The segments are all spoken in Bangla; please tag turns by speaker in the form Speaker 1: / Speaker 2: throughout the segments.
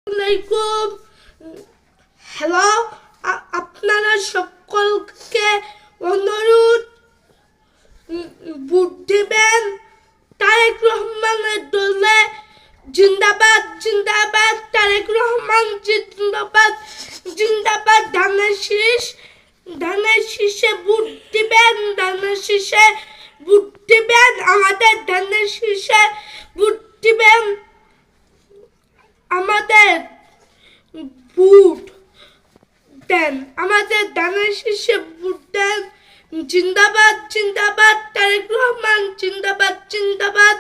Speaker 1: আলাইকুম। হ্যালো, আপনারা সকলকে অনুরোধ, ভোট দিবেন। তারেক রহমানের দলে জিন্দাবাদ জিন্দাবাদ, তারেক রহমান জিন্দাবাদ জিন্দাবাদ। ধানের শীষে ভোট দিবেন, ধানের শীষে ভোট দিবেন, আমাদের ধানের শীষে ভোট দিবেন, আমাদের ভোট দেন, আমাদের ধানের শীষে ভোট দেন। জিন্দাবাদ জিন্দাবাদ, তারেক রহমান জিন্দাবাদ জিন্দাবাদ,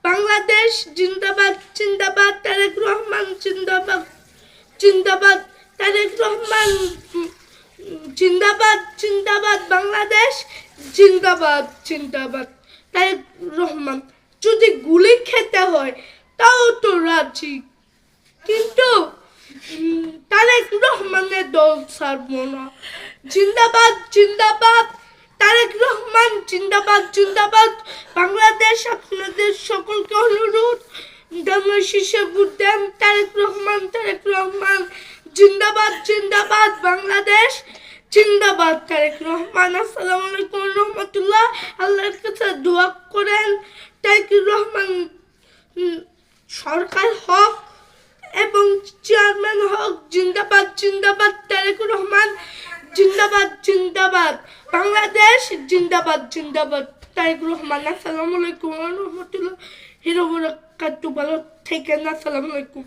Speaker 1: বাংলাদেশ জিন্দাবাদ জিন্দাবাদ, তারেক রহমান জিন্দাবাদ জিন্দাবাদ, তারেক রহমান জিন্দাবাদ জিন্দাবাদ, বাংলাদেশ জিন্দাবাদ জিন্দাবাদ, তারেক রহমান। যদি গুলি খেতে হয় তাও তো রাজি, কিন্তু তারেক রহমানের দল ছাড়বো না। জিন্দাবাদ জিন্দাবাদ, তারেক রহমান জিন্দাবাদ জিন্দাবাদ, বাংলাদেশ। আপনাদের সকলকে অনুরোধ, ধানের শীষে ভোট দেন, তারেক রহমান জিন্দাবাদ জিন্দাবাদ, বাংলাদেশ জিন্দাবাদ, তারেক রহমান। আসসালামু আলাইকুম রহমতুল্লাহ। আল্লাহর কাছে দোয়া করেন তারেক রহমান সরকার হক এবং চেয়ারম্যান হক। জিন্দাবাদ জিন্দাবাদ, তারেক রহমান জিন্দাবাদ জিন্দাবাদ, বাংলাদেশ জিন্দাবাদ জিন্দাবাদ, তারেক রহমান। আসসালামু আলাইকুম রহমতুল্লাহ। ভালো থাকেন। আসসালামু আলাইকুম।